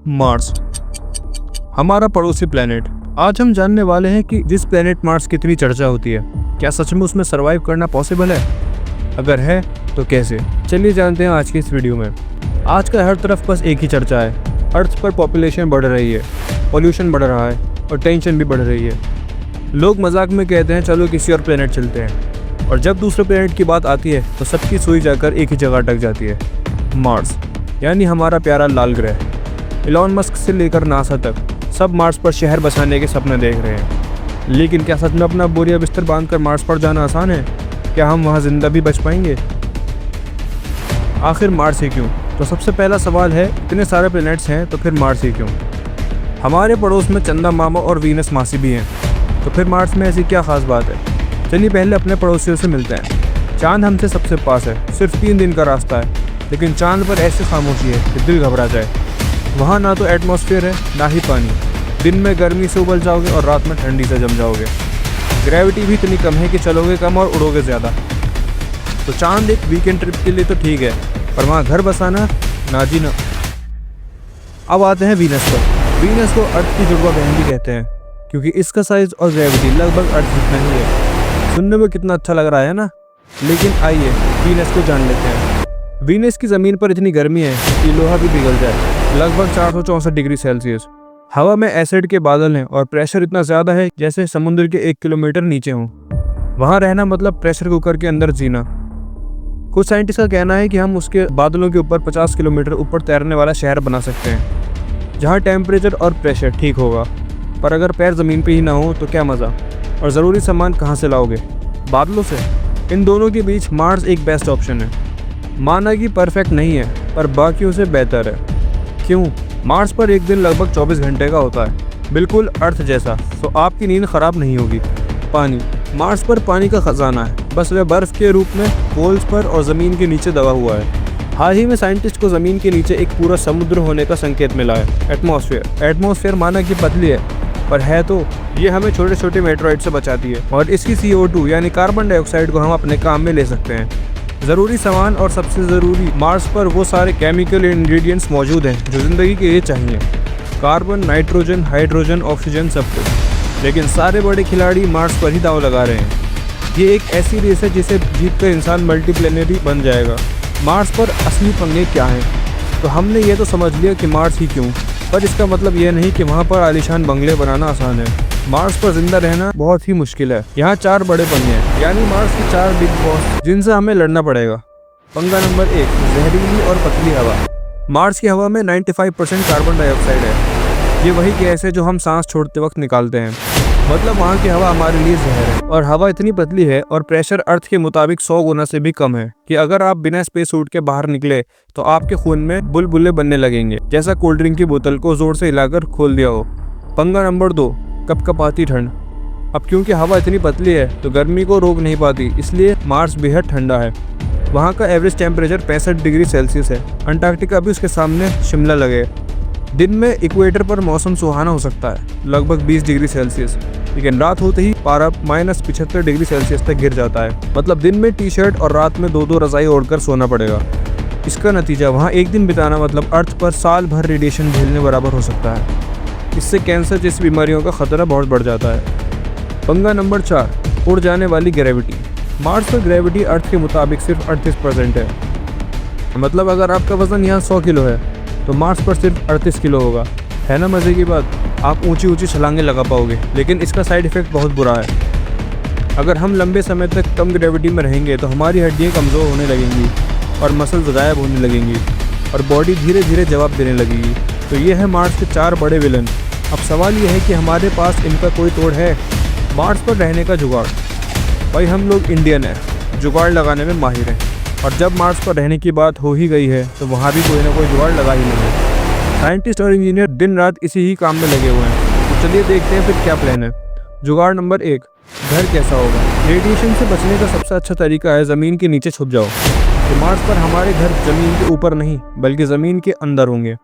Mars, हमारा पड़ोसी planet. आज हम जानने वाले हैं कि जिस प्लेनेट मार्स की इतनी चर्चा होती है, क्या सच में उसमें सरवाइव करना पॉसिबल है? अगर है तो कैसे? चलिए जानते हैं आज की इस वीडियो में। आजकल हर तरफ बस एक ही चर्चा है, अर्थ पर पॉपुलेशन बढ़ रही है, पॉल्यूशन बढ़ रहा है और टेंशन भी बढ़ रही है। लोग मजाक में कहते हैं चलो किसी और प्लेनेट चलते हैं, और जब दूसरे प्लेनेट की बात आती है तो सबकी सुई जाकर एक ही जगह अटक जाती है, मार्स, यानी हमारा प्यारा लाल ग्रह। इलॉन मस्क से लेकर नासा तक सब मार्स पर शहर बसाने के सपने देख रहे हैं, लेकिन क्या सच में अपना बोरिया बिस्तर बांधकर मार्स पर जाना आसान है? क्या हम वहां जिंदा भी बच पाएंगे? आखिर मार्स ही क्यों? तो सबसे पहला सवाल है, इतने सारे प्लैनेट्स हैं तो फिर मार्स ही क्यों? हमारे पड़ोस में चंदा मामा और वीनस मासी भी हैं, तो फिर मार्स में ऐसी क्या खास बात है? चलिए पहले अपने पड़ोसियों से मिलते हैं। चांद हमसे सबसे पास है, सिर्फ 3 दिन का रास्ता है, लेकिन चांद पर ऐसी खामोशी है कि दिल घबरा जाए। वहाँ ना तो एटमॉस्फेयर है ना ही पानी, दिन में गर्मी से उबल जाओगे और रात में ठंडी से जम जाओगे। ग्रेविटी भी इतनी कम है कि चलोगे कम और उड़ोगे ज़्यादा। तो चांद एक वीकेंड ट्रिप के लिए तो ठीक है, पर वहाँ घर बसाना ना जी ना। अब आते हैं वीनस पर। वीनस को अर्थ की जुड़वा बहन भी कहते हैं, क्योंकि इसका साइज और ग्रेविटी लगभग अर्थ जितना ही है। सुनने में कितना अच्छा लग रहा है ना? लेकिन आइए वीनस को जान लेते हैं। वीनस की ज़मीन पर इतनी गर्मी है कि लोहा भी पिघल जाए, लगभग 464 डिग्री सेल्सियस। हवा में एसिड के बादल हैं और प्रेशर इतना ज़्यादा है जैसे समुद्र के 1 किलोमीटर नीचे हों। वहाँ रहना मतलब प्रेशर कुकर के अंदर जीना। कुछ साइंटिस्ट का कहना है कि हम उसके बादलों के ऊपर 50 किलोमीटर ऊपर तैरने वाला शहर बना सकते हैं, जहाँ टेम्परेचर और प्रेशर ठीक होगा। पर अगर पैर ज़मीन पे ही ना हो तो क्या मज़ा? और ज़रूरी सामान कहाँ से लाओगे? बादलों से? इन दोनों के बीच मार्स एक बेस्ट ऑप्शन है। माना कि परफेक्ट नहीं है, पर बाकियों से बेहतर है। क्यों? मार्स पर एक दिन लगभग 24 घंटे का होता है, बिल्कुल अर्थ जैसा, तो आपकी नींद खराब नहीं होगी। पानी, मार्स पर पानी का खजाना है, बस वह बर्फ के रूप में पोल्स पर और ज़मीन के नीचे दबा हुआ है। हाल ही में साइंटिस्ट को ज़मीन के नीचे एक पूरा समुद्र होने का संकेत मिला है। एटमॉस्फेयर माना कि पतली है, पर है तो ये हमें छोटे छोटे मेटेरॉइड से बचाती है, और इसकी CO2 यानी कार्बन डाइऑक्साइड को हम अपने काम में ले सकते हैं। ज़रूरी सामान और सबसे ज़रूरी, मार्स पर वो सारे केमिकल इंग्रेडिएंट्स मौजूद हैं जो ज़िंदगी के लिए चाहिए। कार्बन, नाइट्रोजन, हाइड्रोजन, ऑक्सीजन, सब कुछ। लेकिन सारे बड़े खिलाड़ी मार्स पर ही दांव लगा रहे हैं। ये एक ऐसी रेस है जिसे जीतकर इंसान मल्टीप्लेनेटरी बन जाएगा। मार्स पर असली पंगे क्या हैं? तो हमने ये तो समझ लिया कि मार्स ही क्यों, पर इसका मतलब यह नहीं कि वहाँ पर आलीशान बंगले बनाना आसान है। मार्स पर जिंदा रहना बहुत ही मुश्किल है। यहाँ 4 बड़े पंगे हैं, यानी मार्स की 4 बिग बॉस, जिनसे हमें लड़ना पड़ेगा। पंगा नंबर 1, जहरीली और पतली हवा। मार्स की हवा में 95% कार्बन डाइऑक्साइड है। ये वही गैस है जो हम सांस छोड़ते वक्त निकालते हैं, मतलब वहाँ की हवा हमारे लिए जहर है। और हवा इतनी पतली है और प्रेशर अर्थ के मुताबिक 100 गुना से भी कम है कि अगर आप बिना स्पेस सूट के बाहर निकले तो आपके खून में बुलबुले बनने लगेंगे, जैसा कोल्ड ड्रिंक की बोतल को जोर से हिलाकर खोल दिया हो। पंगा नंबर 2, कपकपाती ठंड। अब क्योंकि हवा इतनी पतली है तो गर्मी को रोक नहीं पाती, इसलिए मार्स बेहद ठंडा है। वहाँ का एवरेज टेम्परेचर 65 डिग्री सेल्सियस है। अंटार्कटिका भी उसके सामने शिमला लगे। दिन में इक्वेटर पर मौसम सुहाना हो सकता है, लगभग 20 डिग्री सेल्सियस, लेकिन रात होते ही पारा -75 डिग्री सेल्सियस तक गिर जाता है। मतलब दिन में टी-शर्ट और रात में 2-2 रजाई ओढ़कर सोना पड़ेगा। इसका नतीजा, वहाँ एक दिन बिताना मतलब अर्थ पर साल भर रेडिएशन झेलने बराबर हो सकता है। इससे कैंसर जैसी बीमारियों का खतरा बहुत बढ़ जाता है। पंगा नंबर 4, उड़ जाने वाली ग्रेविटी। मार्स पर ग्रेविटी अर्थ के मुताबिक सिर्फ 38% है। मतलब अगर आपका वजन यहाँ 100 किलो है तो मार्स पर सिर्फ 38 किलो होगा। है ना मज़े की बात? आप ऊंची ऊंची छलांगें लगा पाओगे, लेकिन इसका साइड इफेक्ट बहुत बुरा है। अगर हम लंबे समय तक कम ग्रेविटी में रहेंगे तो हमारी हड्डियाँ कमज़ोर होने लगेंगी और मसल्स गायब होने लगेंगी और बॉडी धीरे धीरे जवाब देने लगेगी। तो ये है मार्स के 4 बड़े विलन। अब सवाल ये है कि हमारे पास इनका कोई तोड़ है? मार्स पर रहने का जुगाड़। भाई हम लोग इंडियन हैं, जुगाड़ लगाने में माहिर हैं, और जब मार्स पर रहने की बात हो ही गई है तो वहाँ भी कोई ना कोई जुगाड़ लगा ही लेंगे। साइंटिस्ट और इंजीनियर दिन रात इसी ही काम में लगे हुए हैं। तो चलिए देखते हैं फिर क्या प्लान है। जुगाड़ नंबर 1, घर कैसा होगा? रेडिएशन से बचने का सबसे अच्छा तरीका है ज़मीन के नीचे छुप जाओ। तो मार्स पर हमारे घर ज़मीन के ऊपर नहीं बल्कि ज़मीन के अंदर होंगे।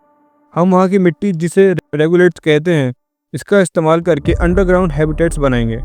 हम वहाँ की मिट्टी, जिसे रेगुलेट्स कहते हैं, इसका इस्तेमाल करके अंडरग्राउंड हैबिटेट्स बनाएंगे।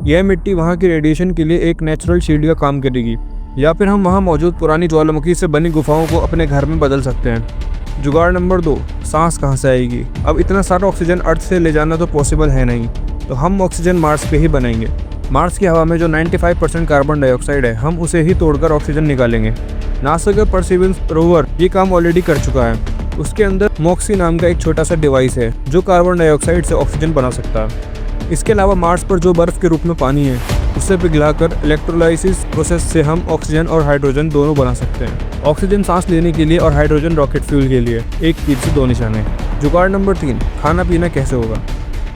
यह मिट्टी वहाँ की रेडिएशन के लिए एक नेचुरल शील्ड का काम करेगी। या फिर हम वहाँ मौजूद पुरानी ज्वालामुखी से बनी गुफाओं को अपने घर में बदल सकते हैं। जुगाड़ नंबर 2, सांस कहाँ से आएगी। अब इतना सारा ऑक्सीजन अर्थ से ले जाना तो पॉसिबल है नहीं, तो हम ऑक्सीजन मार्स पे ही बनाएंगे। मार्स की हवा में जो 95% कार्बन डाइऑक्साइड है, हम उसे ही तोड़कर ऑक्सीजन निकालेंगे। नासा का परसिवरेंस रोवर ये काम ऑलरेडी कर चुका है। उसके अंदर मॉक्सी नाम का एक छोटा सा डिवाइस है जो कार्बन डाइऑक्साइड से ऑक्सीजन बना सकता है। इसके अलावा मार्स पर जो बर्फ के रूप में पानी है उसे पिघलाकर इलेक्ट्रोलाइसिस प्रोसेस से हम ऑक्सीजन और हाइड्रोजन दोनों बना सकते हैं। ऑक्सीजन सांस लेने के लिए और हाइड्रोजन रॉकेट फ्यूल के लिए, एक तीर से 2 निशाने। जुगाड़ नंबर 3, खाना पीना कैसे होगा।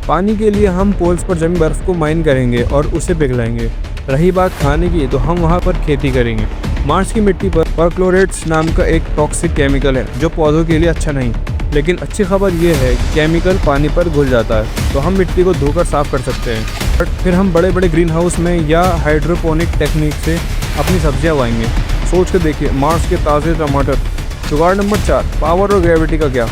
पानी के लिए हम पोल्स पर जमी बर्फ को माइन करेंगे और उसे पिघलाएंगे। रही बात खाने की, तो हम वहाँ पर खेती करेंगे। मार्स की मिट्टी पर परक्लोरेट्स नाम का एक टॉक्सिक केमिकल है जो पौधों के लिए अच्छा नहीं, लेकिन अच्छी खबर यह है कि केमिकल पानी पर घुल जाता है, तो हम मिट्टी को धोकर साफ कर सकते हैं। फिर हम बड़े बड़े ग्रीन हाउस में या हाइड्रोपोनिक टेक्निक से अपनी सब्जियां उगाएंगे। सोच कर देखिए, मार्स के ताज़े टमाटर। जुगाड़ नंबर 4, पावर और ग्रेविटी का क्या।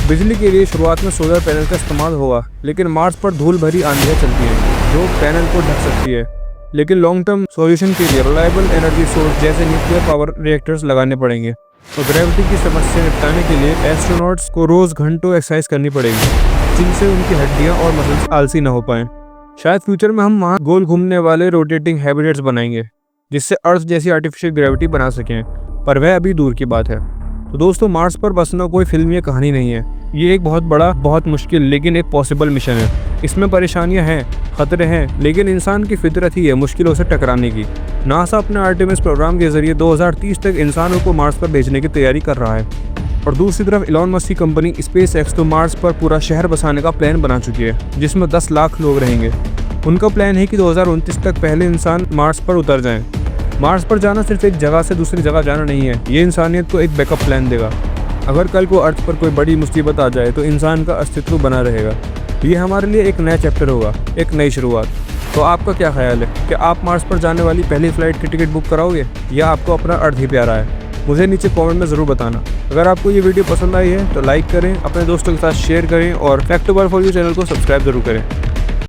बिजली के लिए शुरुआत में सोलर पैनल का इस्तेमाल होगा, लेकिन मार्स पर धूल भरी आंधियाँ चलती हैं जो पैनल को ढक सकती है। लेकिन लॉन्ग टर्म सॉल्यूशन के लिए रिलायबल एनर्जी सोर्स जैसे न्यूक्लियर पावर रिएक्टर्स लगाने पड़ेंगे। तो ग्रेविटी की समस्या निपटाने के लिए एस्ट्रोनॉट्स को रोज़ घंटों एक्सरसाइज करनी पड़ेगी, जिनसे उनकी हड्डियाँ और मसल्स आलसी न हो पाएं। शायद फ्यूचर में हम वहाँ गोल घूमने वाले रोटेटिंग हैबिटेट्स बनाएंगे जिससे अर्थ जैसी आर्टिफिशियल ग्रेविटी बना सकें, पर वह अभी दूर की बात है। तो दोस्तों, मार्स पर बसना कोई फिल्म या कहानी नहीं है। ये एक बहुत बड़ा, बहुत मुश्किल, लेकिन एक पॉसिबल मिशन है। इसमें परेशानियां हैं, खतरे हैं, लेकिन इंसान की फितरत ही है मुश्किलों से टकराने की। नासा अपने आर्टेमिस प्रोग्राम के जरिए 2030 तक इंसानों को मार्स पर भेजने की तैयारी कर रहा है, और दूसरी तरफ इलॉन मस्क की कंपनी स्पेस एक्स तो मार्स पर पूरा शहर बसाने का प्लान बना चुकी है, जिसमें 10 लाख लोग रहेंगे। उनका प्लान है कि 2029 तक पहले इंसान मार्स पर उतर जाएं। मार्स पर जाना सिर्फ एक जगह से दूसरी जगह जाना नहीं है, ये इंसानियत को एक बैकअप प्लान देगा। अगर कल को अर्थ पर कोई बड़ी मुसीबत आ जाए तो इंसान का अस्तित्व बना रहेगा। ये हमारे लिए एक नया चैप्टर होगा, एक नई शुरुआत। तो आपका क्या ख्याल है कि आप मार्स पर जाने वाली पहली फ्लाइट की टिकट बुक कराओगे या आपको अपना अर्थ ही प्यारा है? मुझे नीचे कमेंट में ज़रूर बताना। अगर आपको ये वीडियो पसंद आई है तो लाइक करें, अपने दोस्तों के साथ शेयर करें और fact over for you channel को सब्सक्राइब जरूर करें।